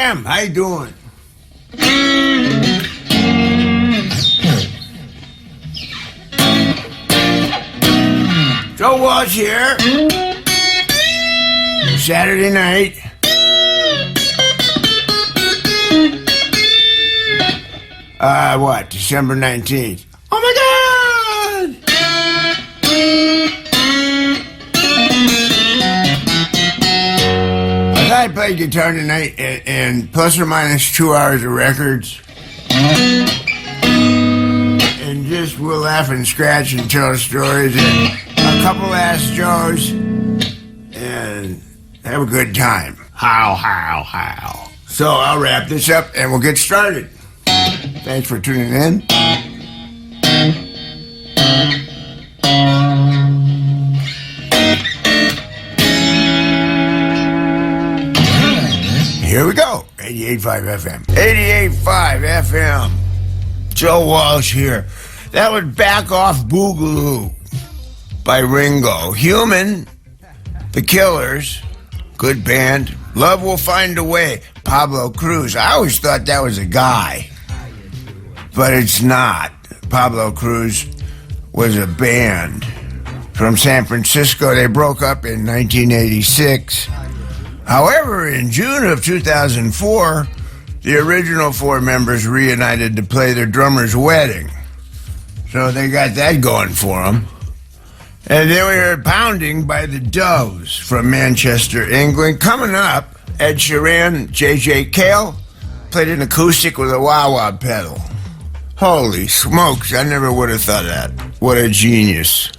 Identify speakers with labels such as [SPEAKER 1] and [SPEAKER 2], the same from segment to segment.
[SPEAKER 1] FM. How you doing? Joe Walsh here. Saturday night. December 19th. Oh my God! I thought I'd play guitar tonight and plus or minus 2 hours of records. And just we'll laugh and scratch and tell stories and a couple Ask Joes and have a good time. How. So I'll wrap this up and we'll get started. Thanks for tuning in. Here we go. 88.5 FM. 88.5 FM. Joe Walsh here. That was Back Off Boogaloo by Ringo. Human, The Killers, good band. Love Will Find a Way, Pablo Cruz. I always thought that was a guy, but it's not. Pablo Cruz was a band from San Francisco. They broke up in 1986. However, in June of 2004, the original four members reunited to play their drummer's wedding. So they got that going for them. And then we heard Pounding by the Doves from Manchester, England. Coming up, Ed Sheeran, J.J. Cale played an acoustic with a wah-wah pedal. Holy smokes, I never would have thought of that. What a genius.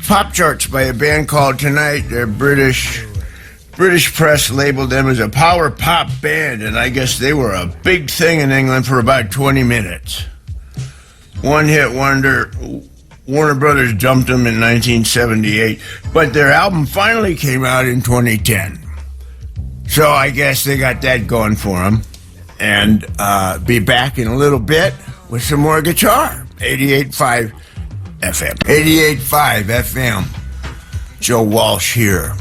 [SPEAKER 1] Pop Charts by a band called Tonight. They're British press labeled them as a power pop band, and I guess they were a big thing in England for about 20 minutes. One hit wonder. Warner Brothers dumped them in 1978, but their album finally came out in 2010. So I guess they got that going for them. And be back in a little bit with some more guitar. 88.5 FM. 88.5 FM. Joe Walsh here.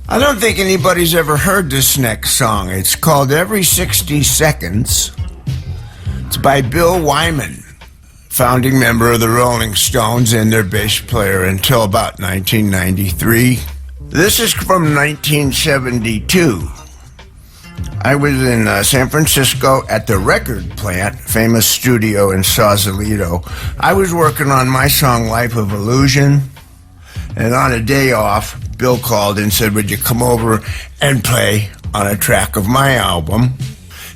[SPEAKER 1] I don't think anybody's ever heard this next song. It's called Every 60 Seconds. It's by Bill Wyman, founding member of the Rolling Stones and their bass player until about 1993. This is from 1972. I was in San Francisco at the record plant, famous studio in Sausalito. I was working on my song Life of Illusion, and on a day off, Bill called and said, would you come over and play on a track of my album?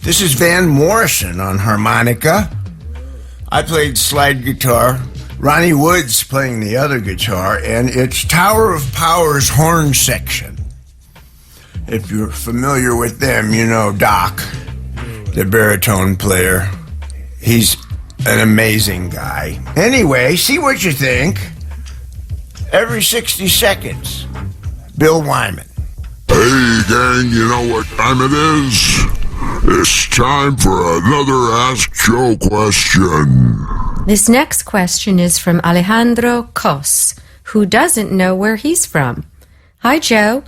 [SPEAKER 1] This is Van Morrison on harmonica. I played slide guitar, Ronnie Wood's playing the other guitar, and it's Tower of Power's horn section. If you're familiar with them, you know Doc, the baritone player. He's an amazing guy. Anyway, see what you think. Every 60 seconds, Bill Wyman.
[SPEAKER 2] Hey gang, you know what time it is? It's time for another Ask Joe question.
[SPEAKER 3] This next question is from Alejandro Cos, who doesn't know where he's from. Hi, Joe.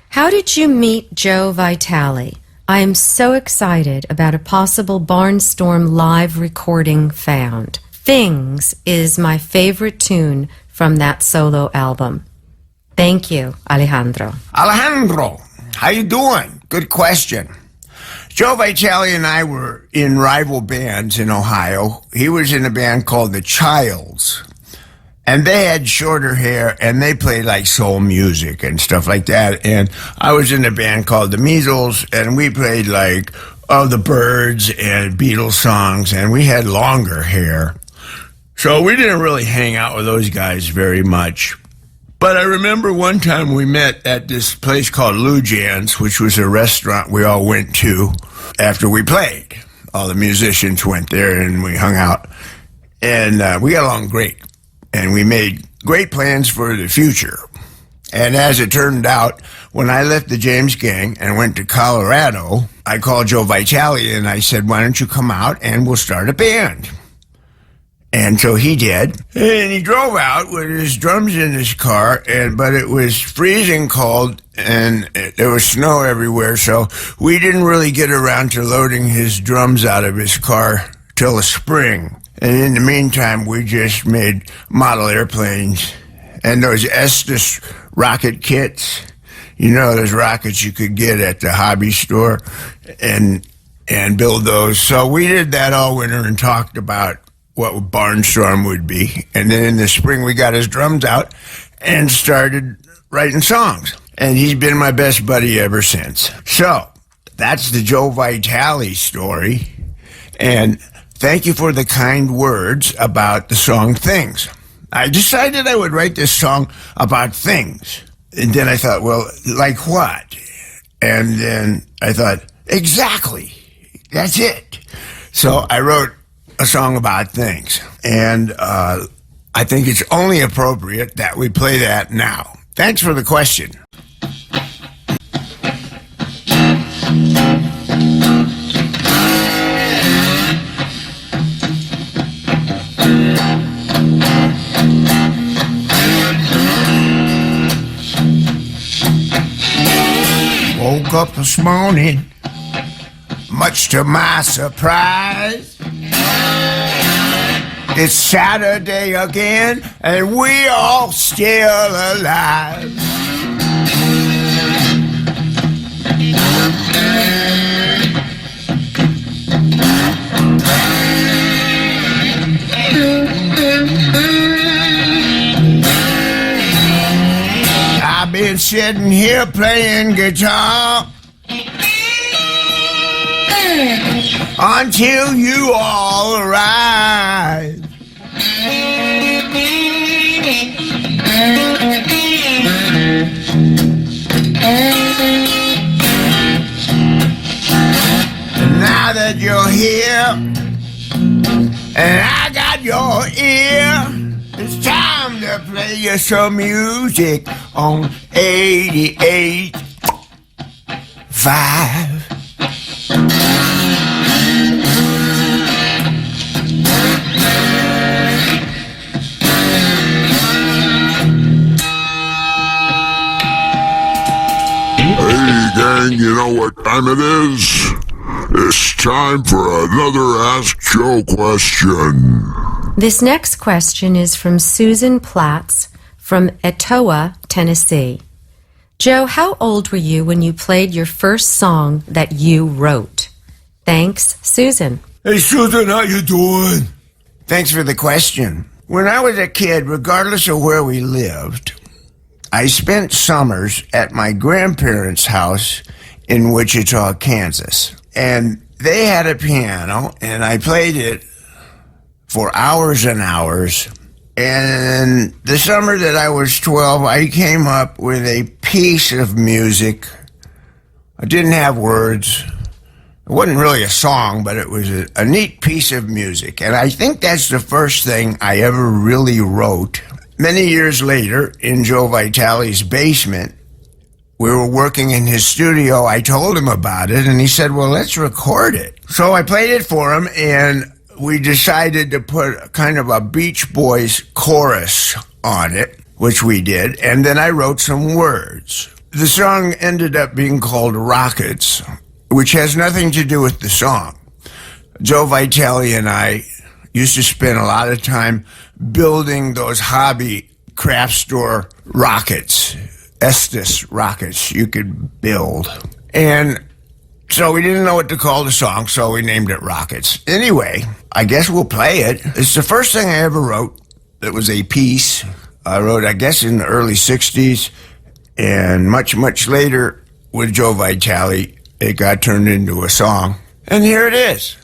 [SPEAKER 3] How did you meet Joe Vitale? I am so excited about a possible Barnstorm live recording found. Things is my favorite tune from that solo album. Thank you, Alejandro.
[SPEAKER 1] Alejandro, how you doing? Good question. Joe Vitale and I were in rival bands in Ohio. He was in a band called The Childs, and they had shorter hair, and they played like soul music and stuff like that. And I was in a band called The Measles, and we played like the Byrds and Beatles songs, and we had longer hair. So we didn't really hang out with those guys very much. But I remember one time we met at this place called Lou Jan's, which was a restaurant we all went to after we played. All the musicians went there and we hung out. And we got along great. And we made great plans for the future. And as it turned out, when I left the James Gang and went to Colorado, I called Joe Vitale and I said, why don't you come out and we'll start a band? And so he did. And he drove out with his drums in his car, but it was freezing cold and there was snow everywhere. So we didn't really get around to loading his drums out of his car till the spring. And in the meantime, we just made model airplanes and those Estes rocket kits. You know, those rockets you could get at the hobby store and build those. So we did that all winter and talked about what Barnstorm would be. And then in the spring, we got his drums out and started writing songs. And he's been my best buddy ever since. So that's the Joe Vitale story. And thank you for the kind words about the song Things. I decided I would write this song about things. And then I thought, well, like what? And then I thought, exactly. That's it. So I wrote a song about things. And I think it's only appropriate that we play that now. Thanks for the question. Woke up this morning, much to my surprise. It's Saturday again, and we all still alive. I've been sitting here playing guitar until you all arrive. And now that you're here and I got your ear, it's time to play you some music on 88.5.
[SPEAKER 2] Gang, you know what time it is? It's time for another Ask Joe question.
[SPEAKER 3] This next question is from Susan Platts from Etowah, Tennessee. Joe, how old were you when you played your first song that you wrote? Thanks, Susan.
[SPEAKER 1] Hey, Susan, how you doing? Thanks for the question. When I was a kid, regardless of where we lived, I spent summers at my grandparents' house in Wichita, Kansas. And they had a piano, and I played it for hours and hours. And the summer that I was 12, I came up with a piece of music. I didn't have words. It wasn't really a song, but it was a neat piece of music. And I think that's the first thing I ever really wrote. Many years later, in Joe Vitale's basement, we were working in his studio. I told him about it, and he said, well, let's record it. So I played it for him, and we decided to put kind of a Beach Boys chorus on it, which we did, and then I wrote some words. The song ended up being called Rockets, which has nothing to do with the song. Joe Vitale and I used to spend a lot of time building those hobby craft store rockets, Estes rockets you could build. And so we didn't know what to call the song, so we named it Rockets. Anyway, I guess we'll play it. It's the first thing I ever wrote. It was a piece I wrote, I guess, in the early 60s. And much, much later, with Joe Vitale, it got turned into a song. And here it is.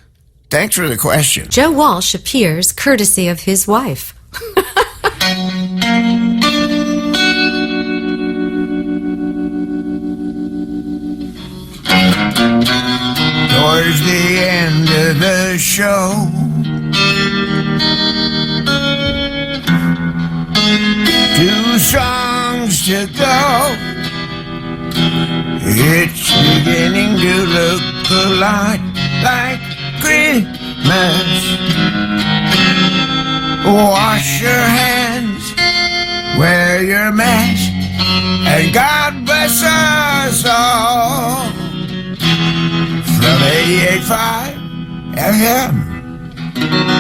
[SPEAKER 1] Thanks for the question.
[SPEAKER 3] Joe Walsh appears courtesy of his wife.
[SPEAKER 1] Towards the end of the show, two songs to go. It's beginning to look a lot like Christmas. Wash your hands, wear your mask, and God bless us all. From 88.5 FM.